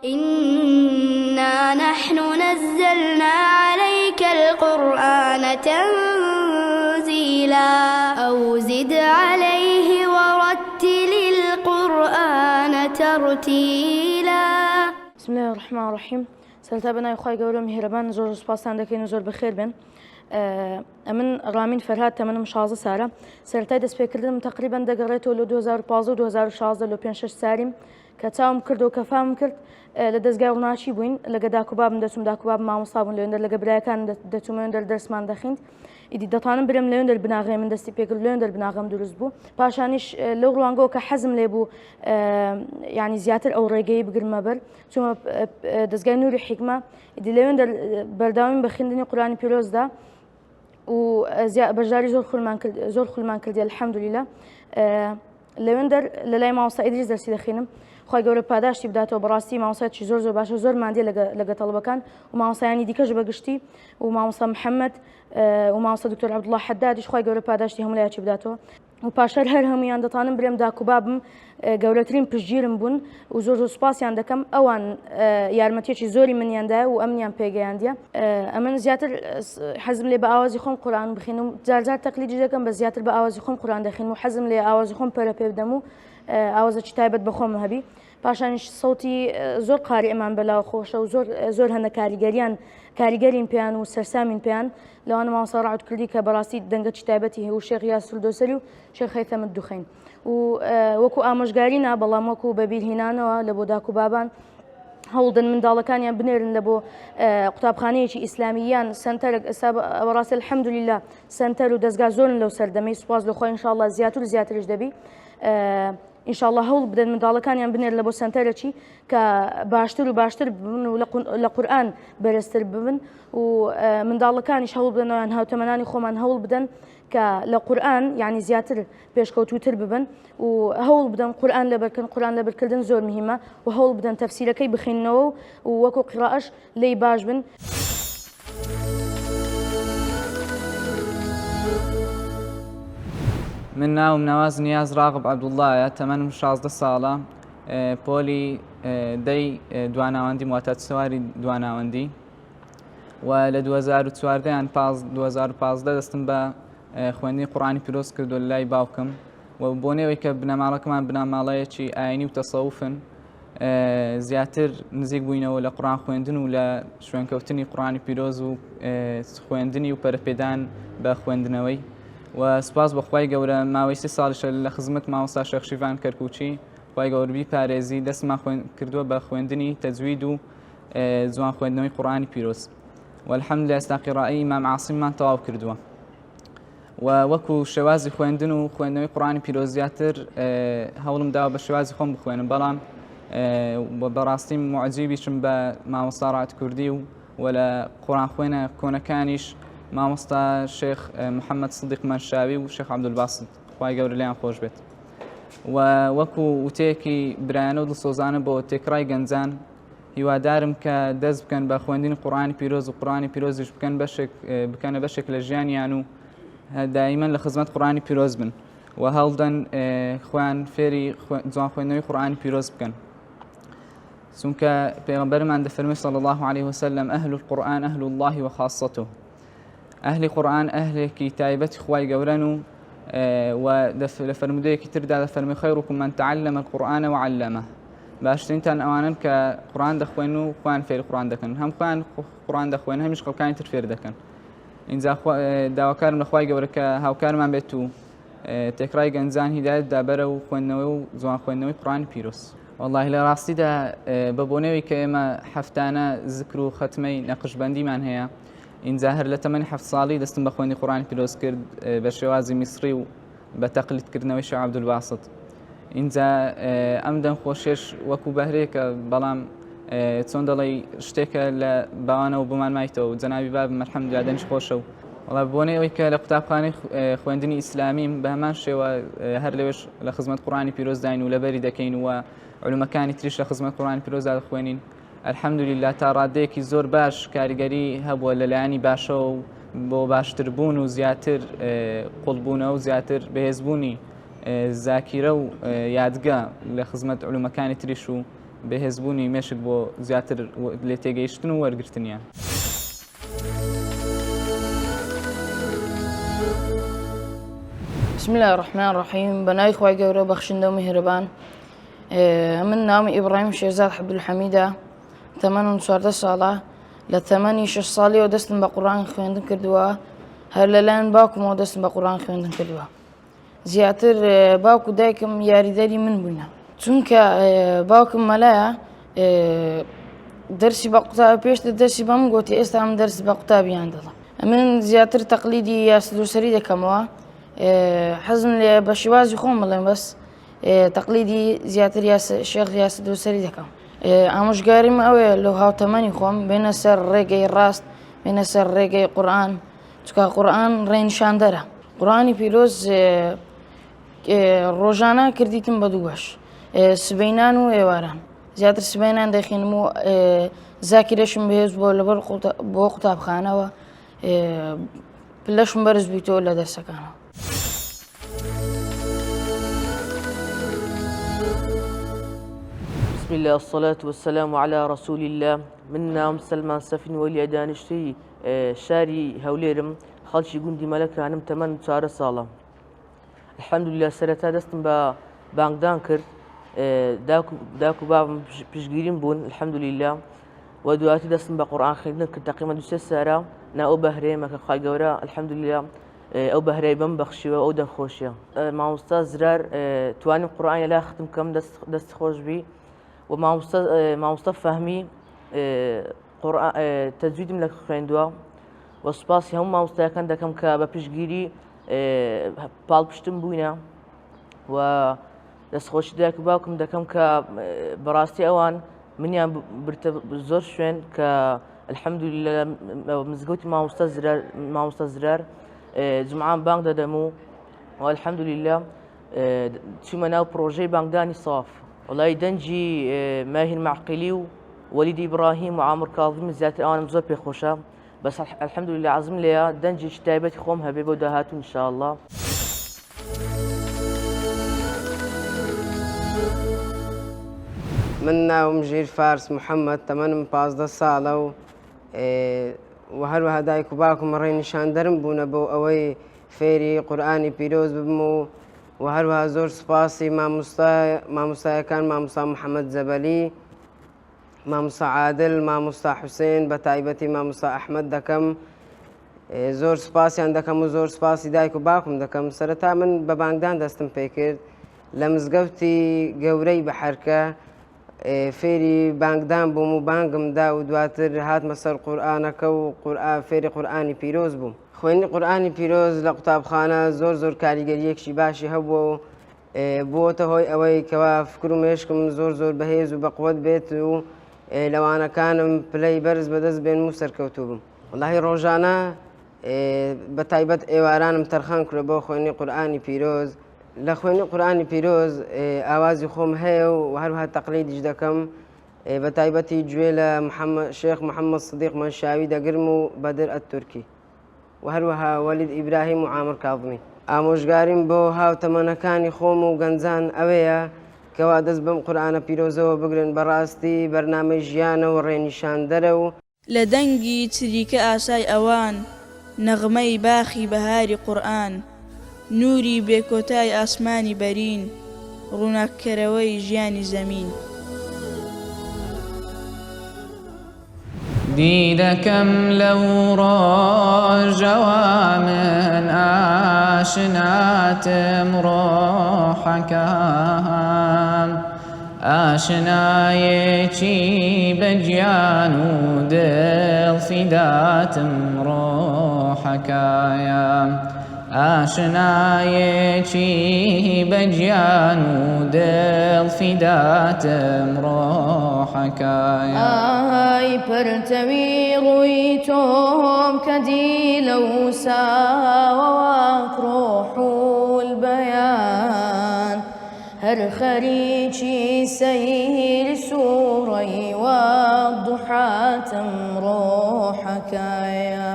إنا نحن نزلنا عليك القرآن تنزيلا أو زد عليه ورتل القرآن ترتيلا. بسم الله الرحمن الرحيم. سلتا بنا يخوي قولوا مهربان زور سباسان دكين زور بخير بن من رامين فرهاد تمن مشازة سارة سرتاي دست بكردم تقريبا دقريتو لو 2015 و 2016 لو 5 ساريم كتاوم كردو كفام كرد لدزگاو ناشي بوين لقداكو باب ندتم داكو باب ما مصابون لو لقى براي كان دتم يندر درس مان دخينت إدي دطانم برم لو يندر بناغي من دستي بيكر لو يندر بناغم دروز بو باشانيش لو روانغو كحزم ليبو يعني زياتر او ريغي بقر مبر ثم دزگاي نوري حكمة إدي لو يندر برداوين بخيندني قرآن بيروز دا و بجاري زور خلمان كردي الحمد لله لويندر للاي ماوسا إدريس درسي دخينم خوي قولوا باداشتي بداتو براسي ماوسا شي زور باشا زور ماندي لقى طلبكان وماوسا يعني ديكاج بقشتي وماوسا محمد وماوسا دكتور عبد الله حداد خوي قولوا باداشتي هم لياتي بداتو وباشر هر هميان دطانم بريم داكو بابم گەورەترین پشتگیرم بوون و زۆر سوپاسیان دەکەم ئەوان یارمەتێکی زۆری منیاندا و ئەمنیان پێگەیاندیە ئەمن زیاتر حەزم لێ بە ئاوازی خۆم قورئان بخوێنم و جارجار تەقلیدی دەکەم بە زیاتر بە ئاوازی خۆم قورئان دەخوێنم و حەزم لێ ئاوازی خۆم پەرە پێ بدەم و ئاوازێکی تایبەت بە خۆم هەبی پاشانیش سەوتی زۆر قاری ئەمان بەلاوە خۆشە و زۆر هەندە کاریگەرین پێیان و سەرسامین پێیان لەوانە مامۆستا ڕەعوت کردی کە بەڕاستی دەنگەی تایبەتی هەیە و شێخ یاسر دۆسەری و شێخ هەیثەم دوخەین و وەکو ئامۆژگارینا بەڵام وەکو بەبیرهێنانەوە لە بۆ داکو بابان هەوڵدن منداڵەکانیان بنێرن لە بۆ قوتابخانەیەکی ئیسلامیان سنتەر ئێستا بەڕاستی الحەمدولله سنتەر و دەستگا زۆرن لەو سەردەمەی سوپاس لەخۆی ئینشاءڵڵا زیاتر و زیاترش دەبی ئینشاءڵڵا هەوڵ بدەن منداڵەکانیان بنێر لە بۆ سنتەرێکی کە باشتر و باشتر ببن و لە قورئان بەرزتر ببن و منداڵەکانیش هەوڵ بدەنەوەیان هاوتەمەنانی خۆمان هەوڵ بدەن کە لە قورئان یعنی زیاتر پێشکەوتووتر ببن و هەوڵ بدەن قورئان لەبەرکردن قورئان لەبەرکردن زۆر مهمە و هەوڵ بدەن تەفسیرەکەی بخوێننەوە و وەکو قیرائەش لێی باش بن. من ناوم نواز نیاز راغب عبدوڵڵایە تەمەنم 16 ساڵە پۆلی دەی دواناوەندی مواتات سواری دواناوەندی و لە 2014 یان 2015 دەستم بە خوێندنی قورئانی پیرۆز کردو لە لای باوکم و بۆ نێوەی کە بنەماڵەکەمان بنەماڵەیەکی ئاینی و تەسەوفن زیاتر نزیک بووینەوە لە قورئان خوێندن و لە شوێنکەوتنی قورئانی پیرۆز و خوێندنی و پەرەپێدان بە خوێندنەوەی و سپاس بەخوای گەورە ماوەی 3 ساڵیشە لە خزمەت مامۆستا شێخ شیڤان کەرکوچی خوای گەورە بیپارێزی دەستمان کردووە بە خوێندنی تەجوید و جوان خوێندنەوەی قورئانی پیرۆز والحەمدولله ئێستا قیرائەی ئیمام عاسیممان تەواو کردووە و وەکو شێوازی خوێندن و خوێندنەوەی قورئانی پیرۆز زیاتر هەوڵم داوە بە شێوازی خۆم بخوێنم بەڵام بەڕاستی معجیبیشم بە مامۆستا ڕەعوت کوردی و لە قورئان خوێنە کۆنەکانیش مامۆستا شێخ محەممەد سدیق مەنشاوی و شێخ عەبدولباسط خوای گەورە لیان خۆش بێت و وەکو وتەیەکی برایانە و دڵسۆزانە بۆ تێکڕای گەنجان هیوادارم کە دەست بکەن بە خوێندنی قورئانی پیرۆز و قورئانی پیرۆزیش بکەنە بەشێک لە ژیانیان و دائیمەن لە خزمەت قورئانی پیرۆز بن و هەوڵدەن خۆیان فێری جوان خوێندنەوەی قورئانی پیرۆز بکەن چونکە پێغەمبەرمان دەفەرمێ صلی الله عليه وسلم ئەهل القورئان ئەهل الله وخاصته ئەهلی قورئان ئەهلێکی تایبەتی خوای گەورەن و لە فەرمودەیەکی تردا دەفەرمێ خەیڕکم من تعلم القورئان وعلمه باشترینتان ئەوانن کە قورئان دەخوێن و خۆیان فێری قورئان دەکەن هەم خۆیان قورئان دەخوێن هەمیش خەڵکانی تر فێر دەکەن اینجا داواکارم لە خوای گەورە کە هاوکارمان بێت و تێکڕای گەنجان هیدایەت دابەرە و خوێندنەوەی و جوان خوێندنەوەی قورئانی پیرۆز والله لە ڕاستیدا بە بۆنەوەی کە ئێمە هەفتانە ذکر و ختمەی نەقشبەندیمان هەیە اینجا هەر لە تەمەنی 7 ساڵی دەستم بە خوێندنی قورئانی پیرۆز کرد بە شێوازی میسری و بە تەقلیدکردنەوەی شێخ عەبدولباسط اینجا ئەم دەمخۆشیش وەکو بەهرەیەکە بەڵام چۆن دەڵێ شتێکە لە باوانەوە بۆمان مایتەوە و جەنابی بابم الحەمدولله دەنج خۆشە و وڵا بۆنەی ئەوەی کە لە قوتابخانەی خوێندنی ئیسلامیم بە هەمان شێوە هەر لەوێش لە خزمەت قورئانی پیرۆز داین و لەبەری دەکەین و علومەکانی تریش لە خزمەت قورئانی پیرۆزدا دەخوێنین الحەمدولله تا ڕادەیەکی زۆر باش کاریگەری هەبووە لەلایەنی باشەوە و بۆ باشتربوون و زیاتر قوڵبوونەوە و زیاتر بەهێزبوونی زاکیرە و یادگە لە خزمەت علومەکانی تریش و بەهێزبوونی مێشک بۆ زیاتر لێ تێگەیشتن و وەرگرتنیان. بسم الله الرحمن الرحيم بناي خواي جورو بخشندو مهربان من نامي إبراهيم شيرزاد عبد الحميدة 84 ساڵە لە تەمەنی 6 ساڵی و دەستم بە قورآن خوێندن کردووە هەر لەلایەن باوکمەوە دەستم بە قورآن خوێندن کردووە زیاتر باوک و دایکم یاریدەری من بووینە چونکە باوکم مەلایە دەرسی بە قوتابی پێشتر دەرسی بەم گوتی ئێستا من دەرسی بە قوتابیان دەڵێ من زیاتر تەقلیدی یاسدووسەری دەکەمەوە حەزم لێ بە شێوازی خۆم بڵێم بەس تەقلیدی زیاتر شێخ یاسدووسەری دەکەم ئامۆژگاریم ئەوەیە لەو هاوتەمەنی خۆم بێنە سەر ڕێگەی ڕاست بێنە سەر ڕێگەی قورئان چونکە قورئان ڕێنیشاندەرە قورئانی پیرۆز ڕۆژانە کردیتم بە دوو بەش سبەینان و ئێواران زیاتر سبەینان دەخێنم و زاکیرەشم بەهێز بۆ لەبەر بۆ قوتابخانەوە پلەشم بەرز بیتەوە لە دەرسەکانەوە. بسم الله الصلاة والسلام على رسول الله من نام سلمان سفين ولي دانشتي شاري هوليرم خالشي قندي ملك عنم 84 ساڵە الحمد لله سەرەتا دەستم بە بانگدان کرد داکو بابم پشتگیریم بوون الحمد لله و دواتي دەستم بە قورئان خوێندن کرد تقریبا 2 سارە نا ئەو بەهرەیەمەکە خوای گەورە الحمد لله ئەو بەهرەی بەم بەخشیوە ئەو دەرخۆشیە مامۆستا زرار توانیم قورئان لا ختم کەم دەست خۆش بی و مامۆستا فەهمی تەجویدم لە خوێندووە و سوپاسی هەموو مامۆستایەکان دەکەم کە بە پشتگیری پاڵپشتم بووینە و دەستخۆشی دایک و باوکم دەکەم کە بەڕاستی ئەوان منیان برتە زۆر شوێن کە الحەمدولillah مزگەوتی مامۆستا زرار جمعان بانگ دەدەم و الحەمدولillah چوومە ناو پرۆژەی بانگدانی ساف وڵای دەنجی ماهین معقیلی و وەلید ئیبراهیم و عامر کاظمی زیاتر ئەوانم زۆر پێخۆشە بەس الحەمدولillah عەزم لێیە دەنجێکی تایبەتی خۆم هەبێ بۆ داهاتوو ئینشاءالله. من ناوم ژیر فارس محەممەد تەمەنم 15 ساڵە و هەروەها دایک و باوکم ڕێنیشاندەرم بوونە بۆ ئەوەی فێری قورئانی پیرۆز ببم و هەروەها زۆر سوپاسی مامۆستایەکان مامۆستا محەممەد جەبەلی مامۆستا عادل مامۆستا حوسێن بە تایبەتی مامۆستا ئەحمەد دەکەم زۆر سوپاسیان دەکەم و زۆر سوپاسی دایک و باوکم دەکەم سەرەتا من بە بانگدان دەستم پێ کرد لە مزگەوتی گەورەی بەحەرکە فێری بانگدان بووم و بانگمدا و دواتر هاتمە سەر قورئانەکە و فێری قورئانی پیرۆز بووم خوێندنی قورئانی پیرۆز لە قوتابخانە زۆر کاریگەریەکی باشی هەبووە و بۆتە هۆی ئەوەی کەوا فکر و مێشکم زۆر بەهێز و بەقووەت بێت و لەوانەکانم پلەی بەرز بەدەست بێن و سەرکەوتوو بووم وەڵاهی ڕۆژانە بە تایبەت ئێوارانم تەرخان کرد بۆ خوێندنی قورئانی پیرۆز لە خوێندنی قورئانی پیرۆز ئاوازی خۆم هەیە و هەروەها تەقلیدیش دەکەم بە تایبەتی گوێ لە شێخ محەممەد سدیق مەنشاوی دەگرم و بەدر ئەتورکی و هەروەها وەلید ئیبراهیم و عامر کاظمی ئامۆژگاریم بۆ هاوتەمەنەکانی خۆم و گەنجان ئەوەیە کەوا دەست بەم قورئانە پیرۆزەوە بگرن بەڕاستی بەرنامەی ژیانە و ڕێنیشاندەرە و لە دەنگی چریکە ئاسای ئەوان نەغمەی باخی بەهاری قورئان نوری بێکۆتای ئاسمانی بەرین ڕووناککەرەوەی ژیانی زەمین دیدەکەم لەو ڕۆژەوە من ئاشناتم ڕۆحەکەم ئاشنایەکی بەگیان و دڵ فیداتم ڕۆحەکەیە ئاشنایەکی بەگیان و دڵ فیداتم ڕۆحەکەیە ئای پەرتەوی ڕووی تۆم کە دی لەو ساوەوە ڕۆح و البەیان هەر خەریکی سەیر سوورەی وەضحاتم ڕۆحەکەیە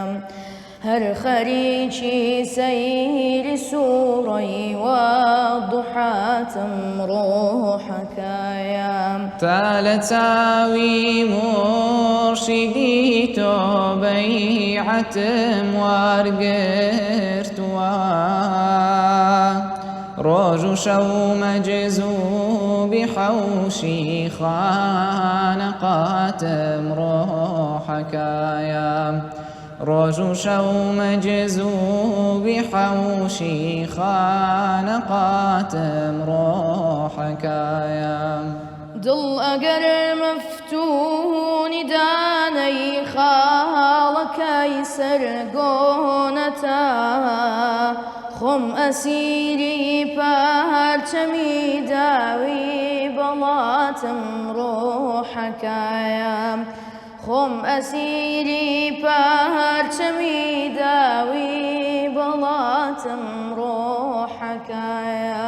هەر خەریکی سەیر سوورەی وەضحاتم ڕۆحەکەیە تالتاوي مرشدي تو بيعتم وارقرتوا روج شو مجزو بحوشي خانقاتم روحك يا روج شو مجزو بحوشي خانقاتم روحك يا دڵ ئەگەر مەفتونی دانەی خاڵەکەی سەرگۆنەتە خۆم ئەسیری پارچەمی داوی بەڵاتم ڕۆحەکایە خۆم ئەسیری پارچەمی داوی بەڵاتم ڕۆحەکایە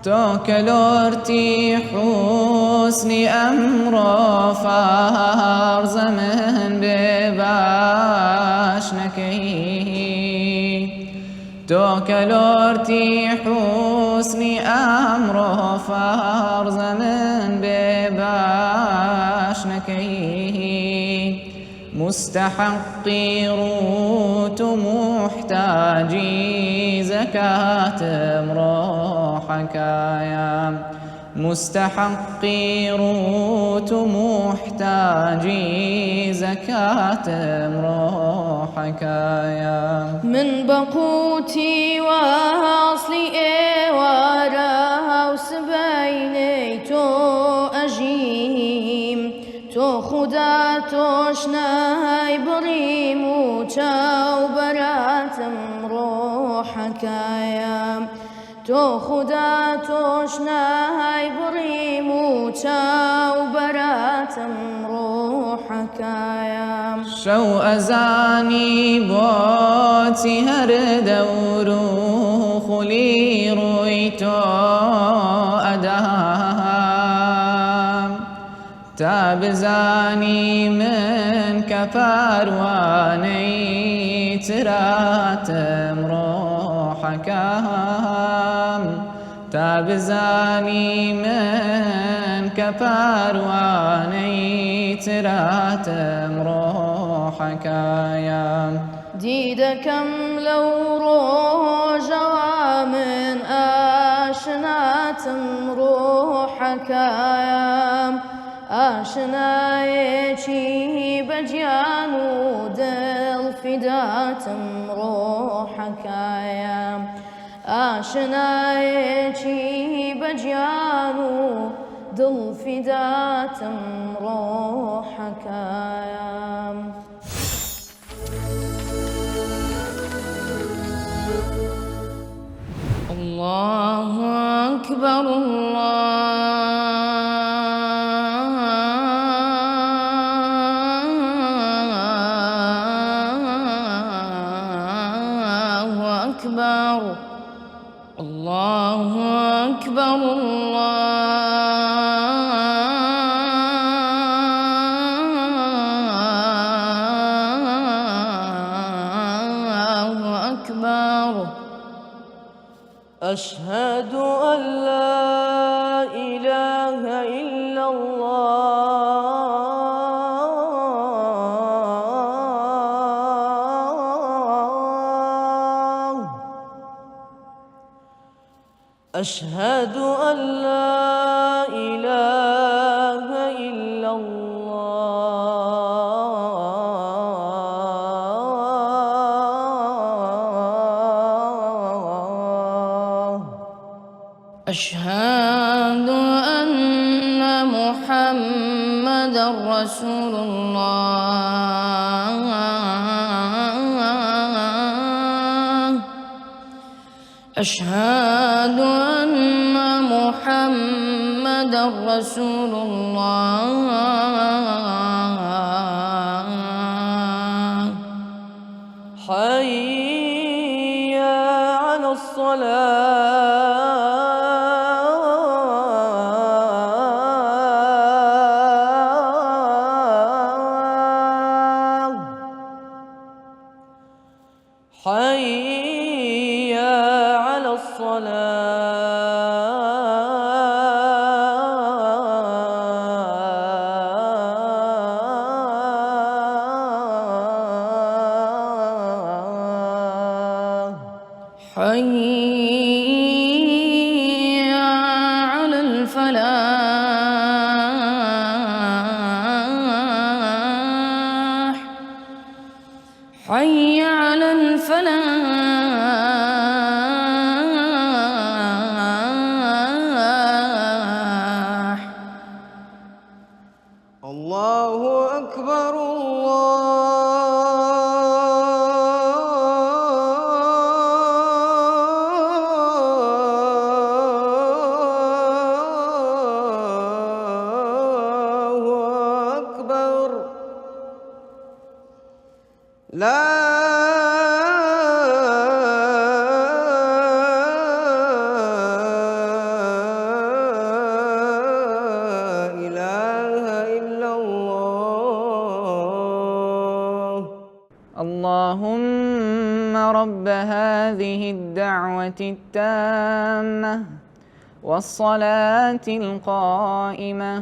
تو كلورتي حسني أمرو فارز من بباش نكي تو كلورتي حسني أمرو فارز من بباش نكي مستحقي روت محتاجي زكاة روحك يا مستحقي روت محتاجي زكاة روحك يا من بقوتي واصلي إيوارا وسبيني تو أجيم تو خدا توشناي بريم وچاو براتم روحك يا تو خدا توشناي بريم وچاو براتم روحك يا شو أزاني بوتي هر دورو خلي رويتو أدام تابزاني من كفارواني تراتم روحك تابزاني من كفارواني تراتم روحك يا دیدەکەم لەو ڕۆژەوە من ئاشناتم ڕۆحەکەم ئاشنایەکی بەجیان و دڵ فیداتم ڕۆحەکەم ئاشنایەکی بەجیان و دڵ فیداتم ڕۆحەکەم الله أكبر الله أكبر الله أكبر الله أكبر أشهد أن لا إله إلا الله أشهد أن لا إله إلا الله أشهد أن محمدا رسول الله أشهد أن محمدا رسول الله حي على الصلاة حي على الصلاة حي على الفلاح حي على الفلاح. الله أكبر الله أكبر لا إله إلا الله. اللهم رب هذه الدعوة التامة والصلاة القائمة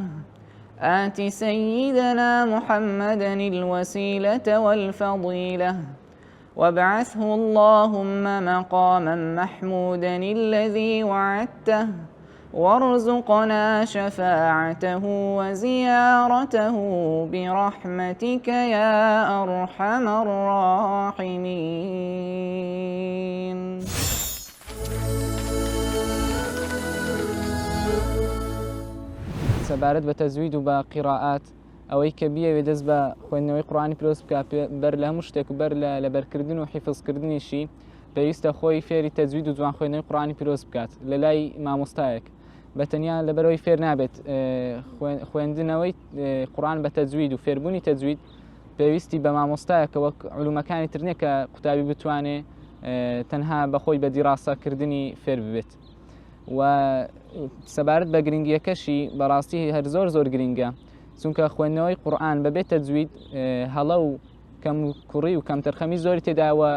آت سيدنا محمدا الوسيلة والفضيلة وابعثه اللهم مقاما محمودا الذي وعدته وارزقنا شفاعته وزيارته برحمتك يا أرحم الراحمين. سەبارەت بە تەزوید و بە قیراءات ئەوەی کە بیەوێ دەست بە خوێندنەوەی قورئانی پیرۆز بکە بەر لە هەموو شتێک و بەر لە بەرکردن و حیفزکردنیشی پێویستە خۆی فێری تەزوید و جوان خوێندنەوەی قورئانی پیرۆز بکات لە لای مامۆستایەک بە تەنیا لەبەرەوەی فێر نابێت. خوێندنەوەی قورئان بە تەزوید و فێربوونی تەزوید پێویستی بە مامۆستایەکە وەک علومەکانی تر نییە کە قوتابی بتوانێ تەنها بەخۆی بە دیڕاستەکردنی فێر ببێت. و سەبارەت بە گرنگیەکەشی بەڕاستی هەر زۆر گرنگە، چونکە خوێندنەوەی قورئان بەبێت تەجوید هەڵە و کەم کوڕی و کەم تەرخەمی زۆری تێداوە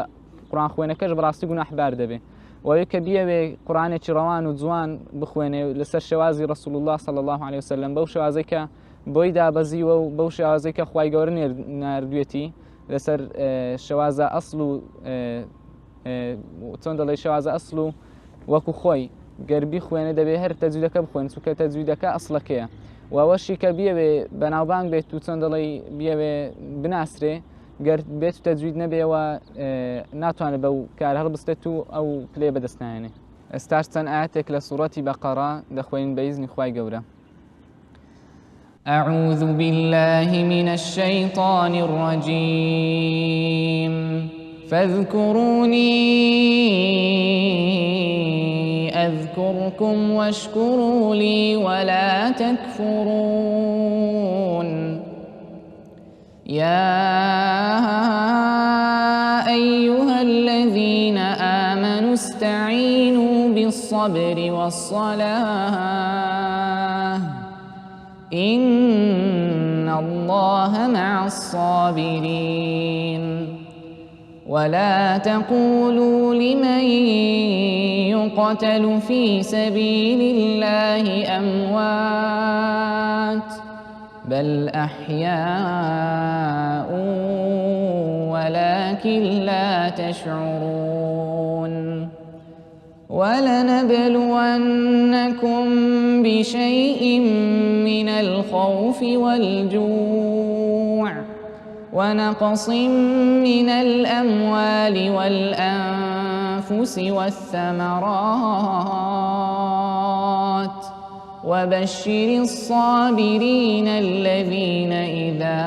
قورئان خوێنەکەش بەڕاستی گوناحبار دەبێت. وەوەی کە بیەوێ قورئانێکی ڕەوان و جوان بخوێنێ لەسەر شێوازی ڕەسوول الله صلی الله علیه وسلم بەو شێوازەی کە بۆی دابەزیوە و بەو شێوازەی کە خوای گەورە ناردوێتی لەسەر شێوازە ئەسڵ و چۆن دەڵێ شێوازە ئەسڵ و وەکو خۆی گەربی خوێنە دەبێت هەر تەجویدەکە بخوێن چونکە تەجویدەکە ئەسڵەکەیە. و ئەوەشی کە بیەوێ بەناوبانگ بێت و چۆن دەڵێ بیەوێ بناسرێ گەر بێت و تەجوید نەبێەوە ناتوانێت بەو کار هەڵبستێت و ئەو پلێ بەدەستنایێنێ. ئێستاش چەند ئاەتێک لە سوورەتی بەقەرە دەخوێنین بە ئیزنی خوای گەورە. أعوذ بالله من الشيطان الرجيم فاذكروني أذكركم واشكروا لي ولا تكفرون. يا أيها الذين آمنوا استعينوا بالصبر والصلاة إن الله مع الصابرين. ولا تقولوا لمن يقتل في سبيل الله أموات بل أحياء ولكن لا تشعرون. ولنبلونكم بشيء من الخوف والجوع ونقص من الأموال والأنفس والثمرات وبشر الصابرين الذين إذا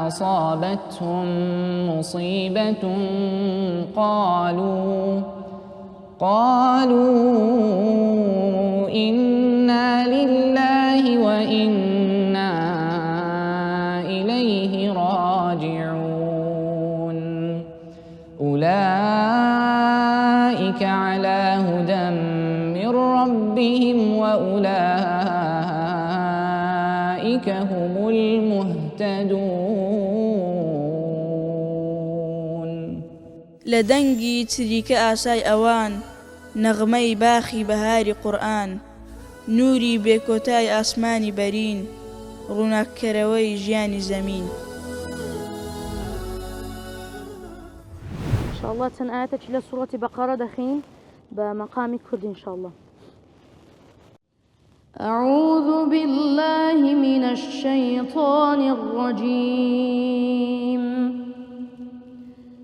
أصابتهم مصيبة قالوا إنا لله وإنا إليه راجعون. أولئك على هدى من ربهم وأولئك هم المهتدون. لدنگی چریکە ئاسای ئەوان نەغمەی باخی بەهاری قورئان نوری بێکۆتای ئاسمانی بەرین ڕووناککەرەوەی ژیانی زەمین. شاء الله چەند ئاەتێکی لە سوڕەتی بەقەرە دەخین بە مەقامی کوردی إن شاء الله. أعوذ بالله من الشيطان الرجيم.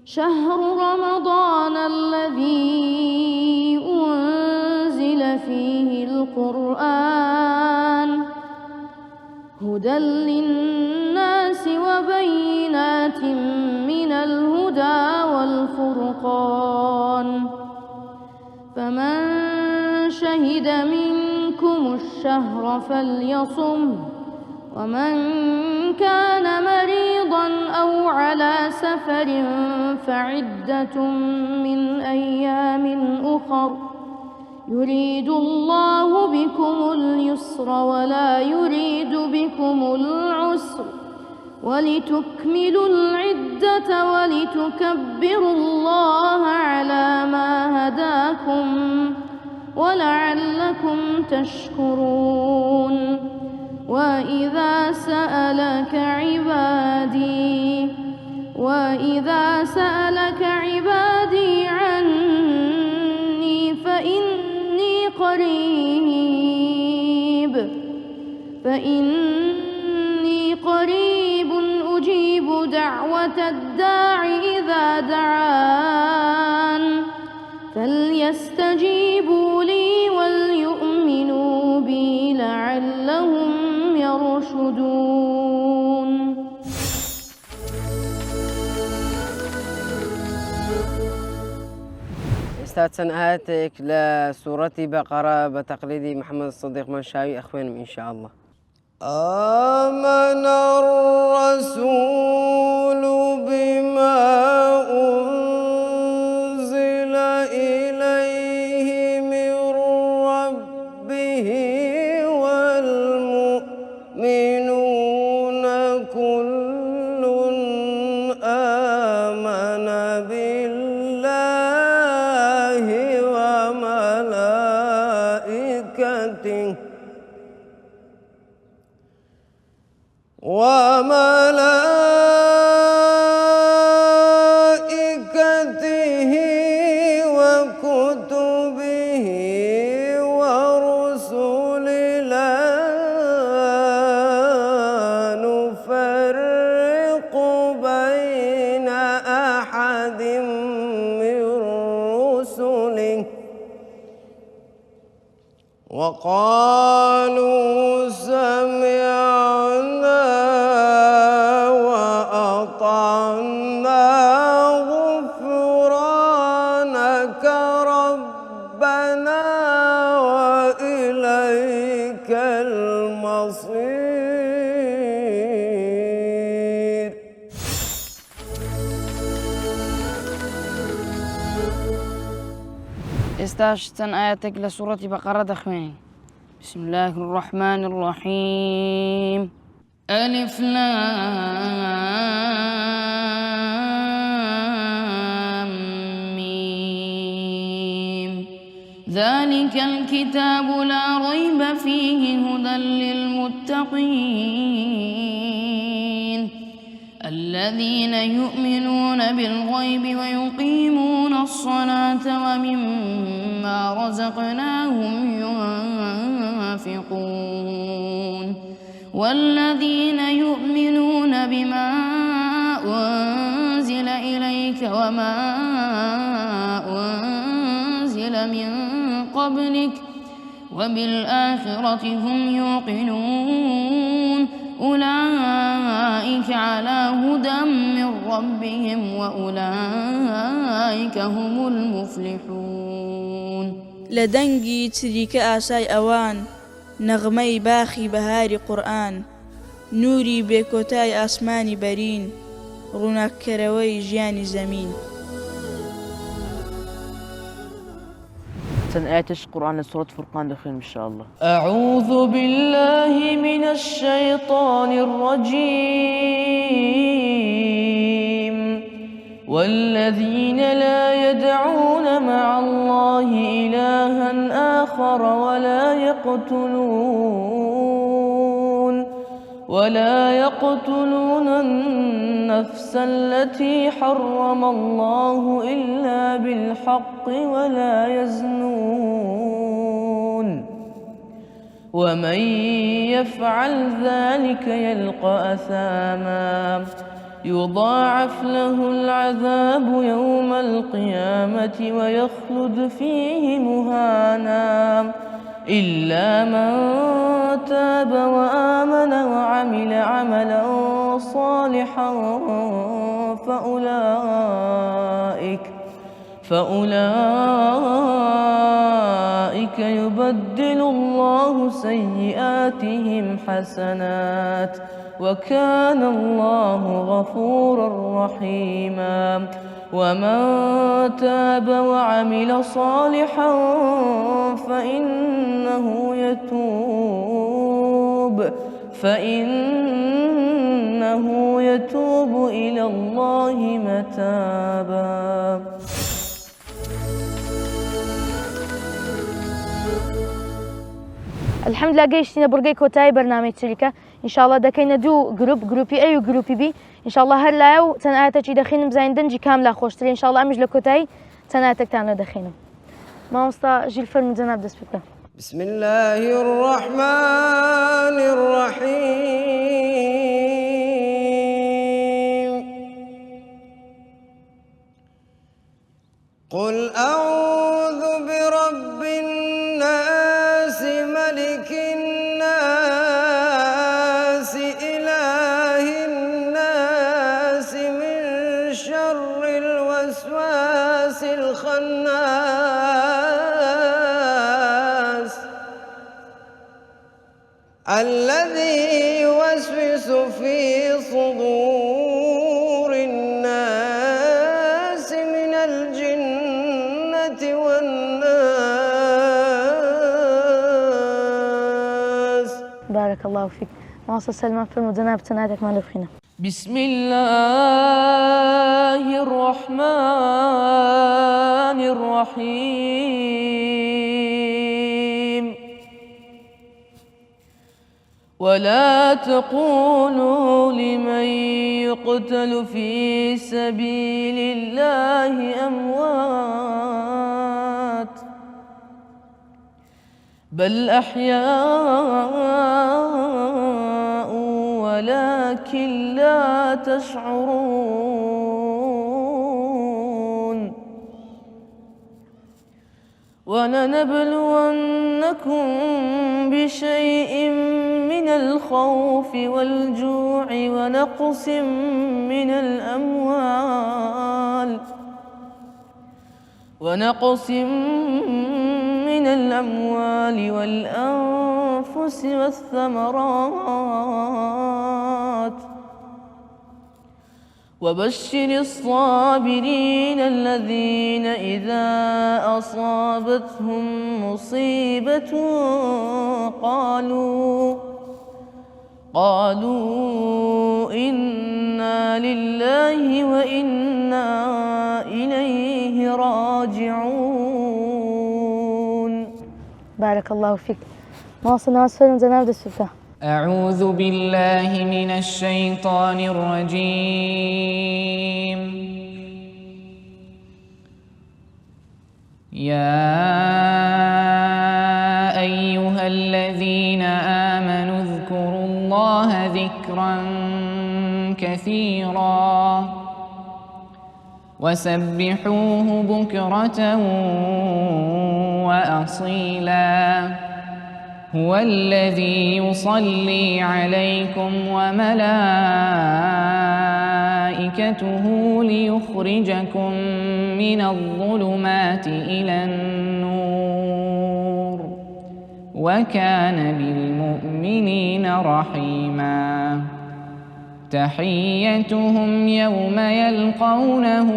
شهر رمضان الذي أنزل فيه القرآن هدى للناس وبينات من الهدى والفرقان فمن شهد منكم الشهر فليصم ومن كان مريضا أو على سفر فعدة من أيام أخر يريد الله بكم اليسر ولا يريد بكم العسر ولتكملوا العدة ولتكبروا الله على ما هداكم ولعلكم تشكرون. وإذا سألك عبادي عني فإني قريب أجيب دعوة الداع إذا دعان فليستجيبوا لي وليؤمنوا بي لعلهم يرشدون. استاذ آياتك لسورة بقرة بتقليد محمد الصديق منشاوي أخوانم إن شاء الله. آمن الرسول بما أنزل إليه من ربه والمؤمنون كل آمن بالله وملائكته وكتبه ورسله لا نفرق بين أحد من رسله وقالوا سمعنا وأطعنا غفرانك ربنا وإليك المصير. استاشتن آياتك لسورة بقرة دخوين. بسم الله الرحمن الرحيم. ألف لام ميم ذلك الكتاب لا ريب فيه هدى للمتقين الذين يؤمنون بالغيب ويقيمون الصلاة ومما رزقناهم ينفقون والذين يؤمنون بما أنزل إليك وما أنزل من قبلك وبالآخرة هم يوقنون أولئك على هدى من ربهم وأولئك هم المفلحون. لدنگی چریکە ئاسای ئەوان نەغمەی باخی بەهاری قورئان نوری بێکۆتای ئاسمانی بەرین ڕووناککەرەوەی ژیانی زەمین. آياتش قرآن سورة فرقان دخين إن شاء الله. أعوذ بالله من الشيطان الرجيم والذين لا يدعون مع الله إلها آخر ولا يقتلون النفس التي حرم الله إلا بالحق ولا يزنون ومن يفعل ذلك يلقى أثاما يضاعف له العذاب يوم القيامة ويخلد فيه مهانا إلا من تاب وآمن وعمل عملا صالحا فأولئك يبدل الله سيئاتهم حسنات وكان الله غفورا رحيما ومن تاب وعمل صالحا فإنه يتوب إلى الله متابا. الحمد لله گەیشتینە بڕگەی کۆتایی بەرنامەی چریکە ئینشاءڵڵا دەکەینە دوو گروپی ئەی و گروپی بی ئینشاءڵڵا هەر لایە و چەند ئاەتێکی دەخینم بزانین دەنجی کام لا خۆشترە ئینشاءڵڵا ئەمیش لە کۆتایی چەند ئاەتێکتان لە دەخینم. مامۆستا ژیل فەرموو جەناب دەست بکە. بسم الله الرحمن الرحيم قل أعوذ برب الناس ملك الناس إله الناس من شر الوسواس الخناس الذي يوسوس في صدور الناس من الجنة والناس. بارك الله فيك. مامۆستا سەلمان فەرموو جەناب چەند ئاەتێکمان لێ بخوێنە. بسم الله الرحمن الرحيم ولا تقولوا لمن يقتل في سبيل الله أموات بل أحياء ولكن لا تشعرون ولنبلونكم بشيء من الخوف والجوع ونقص من الأموال والأنفس والثمرات وبشر الصابرين الذين إذا أصابتهم مصيبة قالوا إنا لله وإنا إليه راجعون. بارك الله فيك. مامۆستا ناز فەرموو جەناب دەست بکە. أعوذ بالله من الشيطان الرجيم. يا أيها الذين آمنوا اذكروا الله ذكرا كثيرا وسبحوه بكرة وأصيلا هو الذي يصلي عليكم وملائكته ليخرجكم من الظلمات إلى النور وكان بالمؤمنين رحيما. تحيتهم يوم يلقونه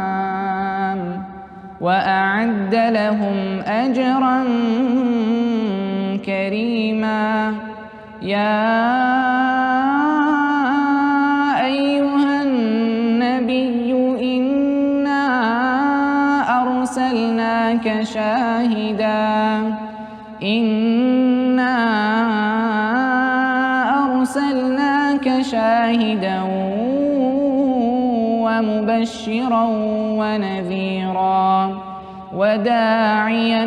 سلام وأعد لهم أجرا كريما. يا أيها النبي إنا أرسلناك شاهدا إنا أرسلناك شاهدا ومبشرا ونذيرا وداعيا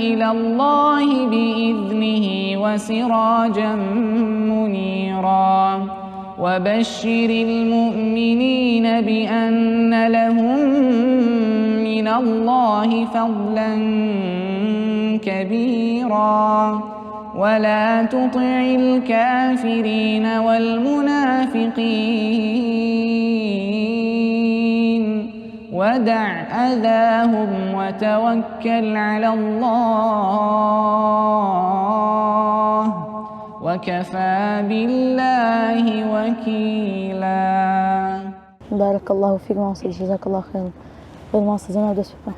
إلى الله بإذنه وسراجا منيرا وبشر المؤمنين بأن لهم من الله فضلا كبيرا ولا تطع الكافرين والمنافقين ودع أذاهم وتوكل على الله وكفى بالله وكيلا. بارك الله فيك معصر، جزاك الله خيرا. بالمعصر زمان بدأت فيها.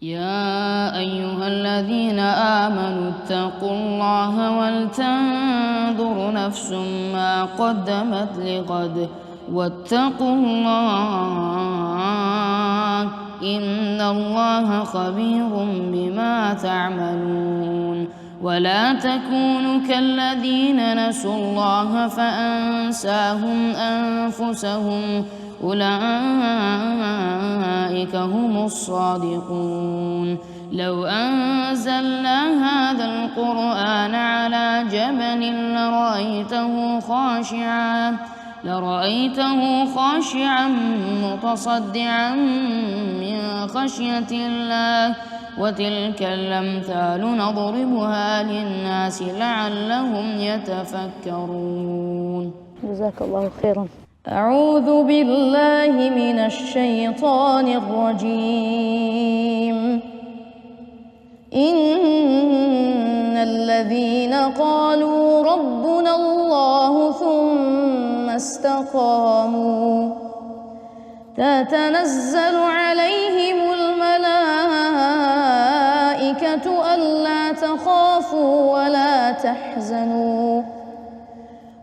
يا أيها الذين آمنوا اتقوا الله ولتنظر نفس ما قدمت لغد واتقوا الله إن الله خبير بما تعملون. ولا تكونوا كالذين نسوا الله فأنساهم أنفسهم أولئك هم الصادقون. لو أنزلنا هذا القرآن على جبل لرأيته خاشعا متصدعا من خشية الله وتلك الأمثال نضربها للناس لعلهم يتفكرون. جزاك الله خيرا. أعوذ بالله من الشيطان الرجيم. إن الذين قالوا ربنا الله ثم استقاموا تتنزل عليهم الملائكة ألا تخافوا ولا تحزنوا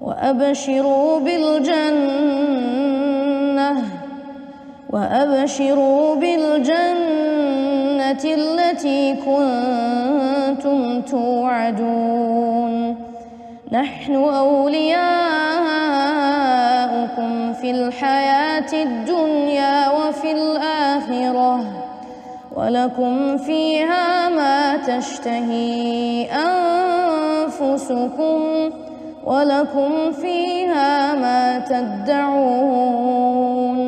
وأبشروا بالجنة التي كنتم توعدون. نحن أولياؤكم في الحياة الدنيا وفي الآخرة ولكم فيها ما تشتهي أنفسكم ولكم فيها ما تدعون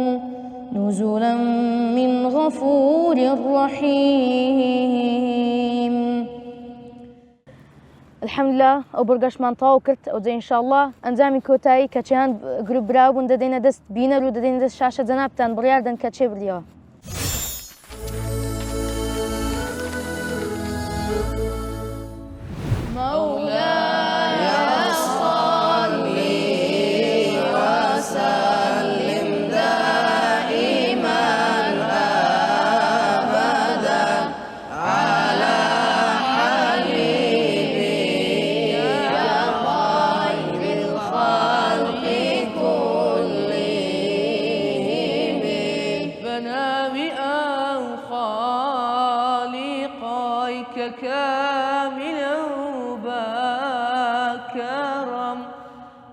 نزلا من غفور رحيم. الحمد لله ئەو بەرگەشمان تەواو کرد. ئەو جا ئینشاءالله ئەنجامی کۆتایی کە چیان گروپ براون دەدەینە دەست بینەر و دەدەینە دەست شاشە جەنابتان بڕیاردەن کە چێ بردیەوە.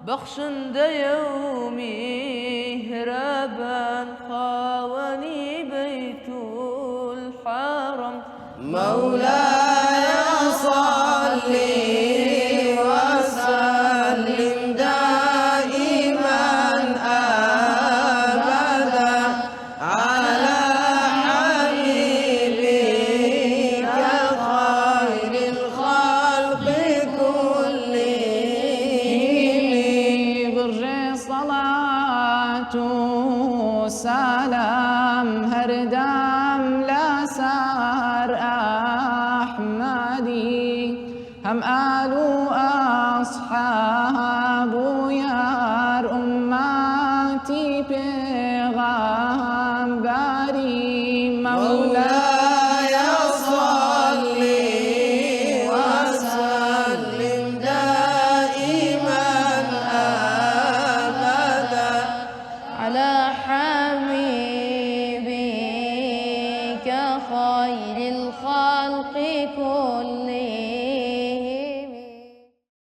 بخشند يومي هربا خاوني بيت الحرم مولاي صلي وسلم دائما أبدا على حبيبك خير الخلق سلام هردم لسر أحمدي هم آل أصحاب يار أمتي پیغمبری مولاي صلي وسلم دائما أبدا على حبيبك خير الخلق كلهم